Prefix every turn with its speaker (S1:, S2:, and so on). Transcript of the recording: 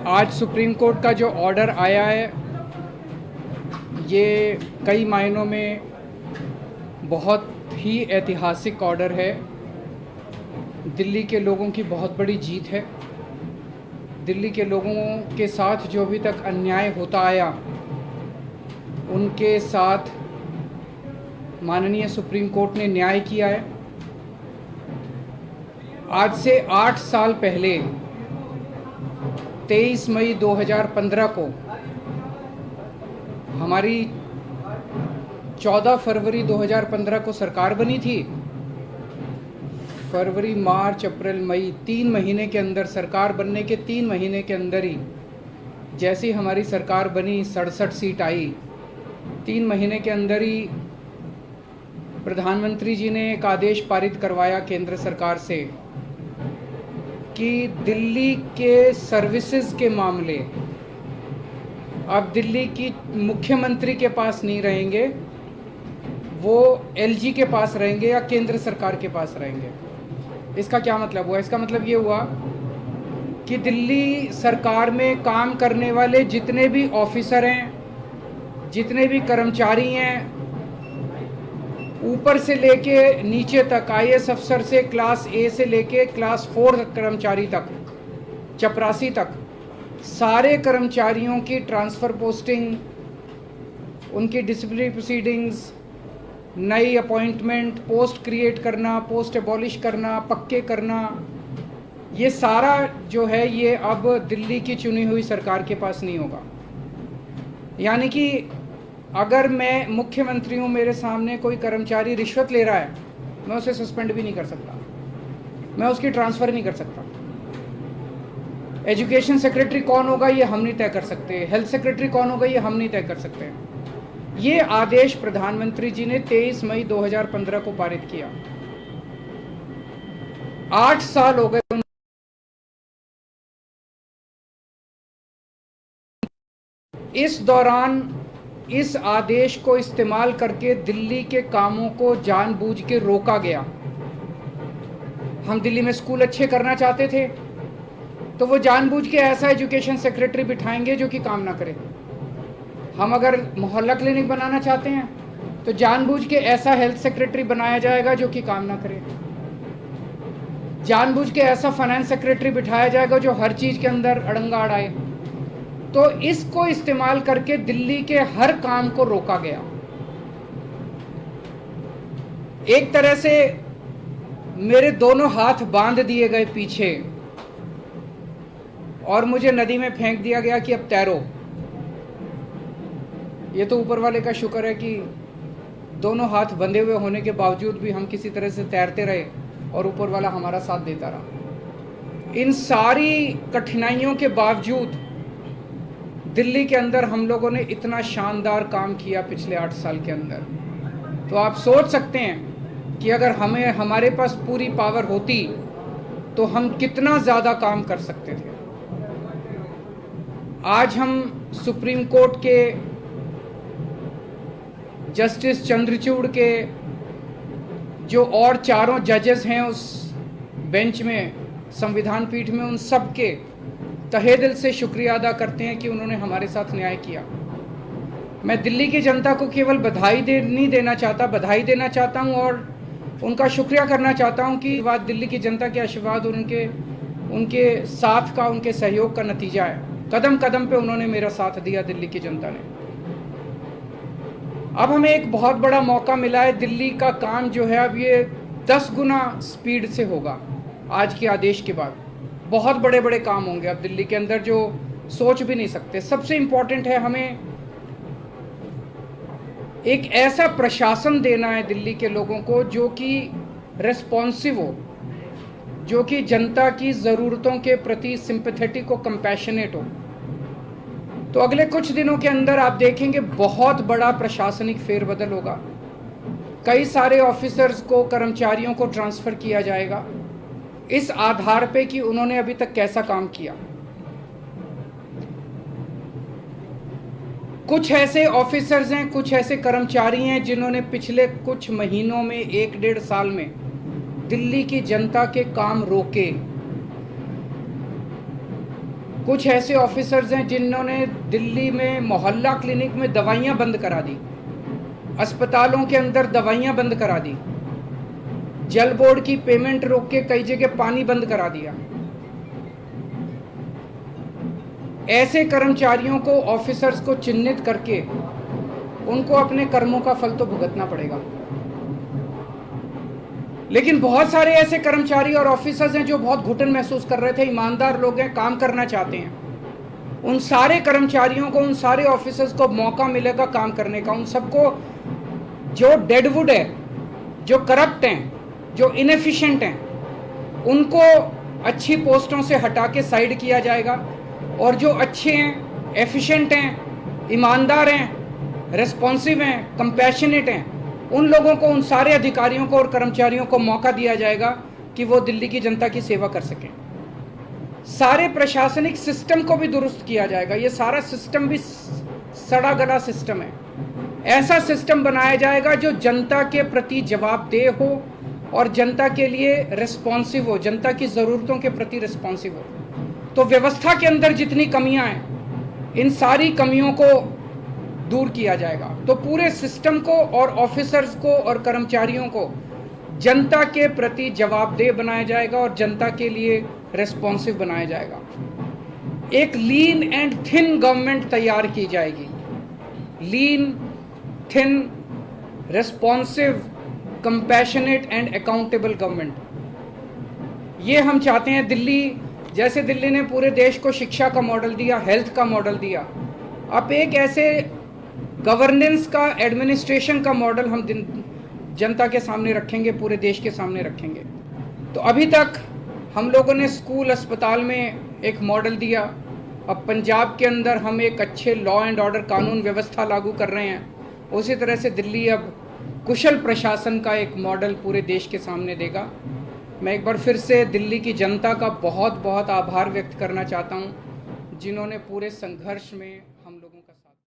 S1: आज supreme court का जो ऑर्डर आया है ये कई मायनों में बहुत ही ऐतिहासिक ऑर्डर है। दिल्ली के लोगों की बहुत बड़ी जीत है। दिल्ली के लोगों के साथ जो अभी तक अन्याय होता आया उनके साथ माननीय सुप्रीम कोर्ट ने न्याय किया है। आज से 8 साल पहले 23 मई 2015 को हमारी 14 फरवरी 2015 को सरकार बनी थी। फरवरी, मार्च, अप्रैल, मई 3 महीने के अंदर, सरकार बनने के 3 महीने के अंदर ही जैसी हमारी सरकार बनी 67 सीट आई। 3 महीने के अंदर ही प्रधानमंत्री जी ने एक आदेश पारित करवाया केंद्र सरकार से कि दिल्ली के सर्विसेज के मामले अब दिल्ली की मुख्यमंत्री के पास नहीं रहेंगे, वो एलजी के पास रहेंगे या केंद्र सरकार के पास रहेंगे। इसका क्या मतलब हुआ? इसका मतलब ये हुआ कि दिल्ली सरकार में काम करने वाले जितने भी ऑफिसर हैं, जितने भी कर्मचारी हैं, ऊपर से लेके नीचे तक, आईएएस अफसर से क्लास ए से लेके क्लास 4 कर्मचारी तक, चपरासी तक, सारे कर्मचारियों की ट्रांसफ़र पोस्टिंग, उनकी डिसिप्लिनरी प्रोसीडिंग्स, नई अपॉइंटमेंट, पोस्ट क्रिएट करना, पोस्ट एबॉलिश करना, पक्के करना, ये सारा जो है ये अब दिल्ली की चुनी हुई सरकार के पास नहीं होगा। यानी कि अगर मैं मुख्यमंत्री हूँ, मेरे सामने कोई कर्मचारी रिश्वत ले रहा है, मैं उसे सस्पेंड भी नहीं कर सकता, मैं उसकी ट्रांसफ़र नहीं कर सकता। एजुकेशन सेक्रेटरी कौन होगा ये हम नहीं तय कर सकते, हेल्थ सेक्रेटरी कौन होगा ये हम नहीं तय कर सकते। ये आदेश प्रधानमंत्री जी ने 23 मई 2015 को पारित किया। 8 साल हो गए। इस दौरान इस आदेश को इस्तेमाल करके दिल्ली के कामों को जानबूझ के रोका गया। हम दिल्ली में स्कूल अच्छे करना चाहते थे तो वो जानबूझ के ऐसा एजुकेशन सेक्रेटरी बिठाएंगे जो कि काम ना करे। हम अगर मोहल्ला क्लिनिक बनाना चाहते हैं तो जानबूझ के ऐसा हेल्थ सेक्रेटरी बनाया जाएगा जो कि काम ना करे। जानबूझ के ऐसा फाइनेंस सेक्रेटरी बिठाया जाएगा जो हर चीज़ के अंदर अड़ंगा अड़ाए। तो इसको इस्तेमाल करके दिल्ली के हर काम को रोका गया। एक तरह से मेरे दोनों हाथ बांध दिए गए पीछे और मुझे नदी में फेंक दिया गया कि अब तैरो। ये तो ऊपर वाले का शुक्र है कि दोनों हाथ बंधे हुए होने के बावजूद भी हम किसी तरह से तैरते रहे और ऊपर वाला हमारा साथ देता रहा। इन सारी कठिनाइयों के बावजूद दिल्ली के अंदर हम लोगों ने इतना शानदार काम किया पिछले 8 साल के अंदर। तो आप सोच सकते हैं कि अगर हमारे पास पूरी पावर होती तो हम कितना ज़्यादा काम कर सकते थे। आज हम सुप्रीम कोर्ट के जस्टिस चंद्रचूड़ के जो और 4 जजेस हैं उस बेंच में, संविधान पीठ में, उन सब के तहे दिल से शुक्रिया अदा करते हैं कि उन्होंने हमारे साथ न्याय किया। मैं दिल्ली की जनता को केवल नहीं देना चाहता, बधाई देना चाहता हूं और उनका शुक्रिया करना चाहता हूं कि बात दिल्ली की जनता के आशीर्वाद और उनके साथ का, उनके सहयोग का नतीजा है। कदम कदम पे उन्होंने मेरा साथ दिया दिल्ली की जनता ने। अब हमें एक बहुत बड़ा मौका मिला है। दिल्ली का काम जो है अब ये 10 गुना स्पीड से होगा। आज के आदेश के बाद बहुत बड़े बड़े काम होंगे अब दिल्ली के अंदर जो सोच भी नहीं सकते। सबसे इम्पोर्टेंट है हमें एक ऐसा प्रशासन देना है दिल्ली के लोगों को जो कि रेस्पॉन्सिव हो, जो कि जनता की ज़रूरतों के प्रति सिंपैथेटिक हो, कंपैशनेट हो। तो अगले कुछ दिनों के अंदर आप देखेंगे बहुत बड़ा प्रशासनिक फेरबदल होगा। कई सारे ऑफिसर्स को, कर्मचारियों को ट्रांसफ़र किया जाएगा इस आधार पे कि उन्होंने अभी तक कैसा काम किया। कुछ ऐसे ऑफिसर्स हैं, कुछ ऐसे कर्मचारी हैं जिन्होंने पिछले कुछ महीनों में, 1-1.5 साल में दिल्ली की जनता के काम रोके। कुछ ऐसे ऑफिसर्स हैं जिन्होंने दिल्ली में मोहल्ला क्लिनिक में दवाइयां बंद करा दी, अस्पतालों के अंदर दवाइयां बंद करा दी, जल बोर्ड की पेमेंट रोक के कई जगह पानी बंद करा दिया। ऐसे कर्मचारियों को, ऑफिसर्स को चिन्हित करके उनको अपने कर्मों का फल तो भुगतना पड़ेगा। लेकिन बहुत सारे ऐसे कर्मचारी और ऑफिसर्स हैं जो बहुत घुटन महसूस कर रहे थे, ईमानदार लोग हैं, काम करना चाहते हैं। उन सारे कर्मचारियों को, उन सारे ऑफिसर्स को मौका मिलेगा काम करने का। उन सबको जो डेडवुड है, जो करप्ट हैं, जो इनएफिशिएंट हैं, उनको अच्छी पोस्टों से हटा के साइड किया जाएगा, और जो अच्छे हैं, एफिशिएंट हैं, ईमानदार हैं, रिस्पॉन्सिव हैं, कंपैशनेट हैं, उन लोगों को, उन सारे अधिकारियों को और कर्मचारियों को मौका दिया जाएगा कि वो दिल्ली की जनता की सेवा कर सकें। सारे प्रशासनिक सिस्टम को भी दुरुस्त किया जाएगा। ये सारा सिस्टम भी सड़ा गला सिस्टम है। ऐसा सिस्टम बनाया जाएगा जो जनता के प्रति जवाबदेह हो और जनता के लिए रिस्पॉन्सिव हो, जनता की ज़रूरतों के प्रति रिस्पॉन्सिव हो। तो व्यवस्था के अंदर जितनी कमियां हैं, इन सारी कमियों को दूर किया जाएगा। तो पूरे सिस्टम को और ऑफिसर्स को और कर्मचारियों को जनता के प्रति जवाबदेह बनाया जाएगा और जनता के लिए रिस्पॉन्सिव बनाया जाएगा। एक लीन एंड थिन गवर्नमेंट तैयार की जाएगी। Lean, thin, responsive, compassionate and accountable government. ये हम चाहते हैं। दिल्ली, जैसे दिल्ली ने पूरे देश को शिक्षा का मॉडल दिया, हेल्थ का मॉडल दिया, अब एक ऐसे गवर्नेंस का, एडमिनिस्ट्रेशन का मॉडल हम जनता के सामने रखेंगे, पूरे देश के सामने रखेंगे। तो अभी तक हम लोगों ने स्कूल, अस्पताल में एक मॉडल दिया। अब पंजाब के अंदर हम एक अच्छे लॉ एंड ऑर्डर, कानून व्यवस्था लागू कर रहे हैं। उसी तरह से दिल्ली अब कुशल प्रशासन का एक मॉडल पूरे देश के सामने देगा। मैं एक बार फिर से दिल्ली की जनता का बहुत बहुत आभार व्यक्त करना चाहता हूं, जिन्होंने पूरे संघर्ष में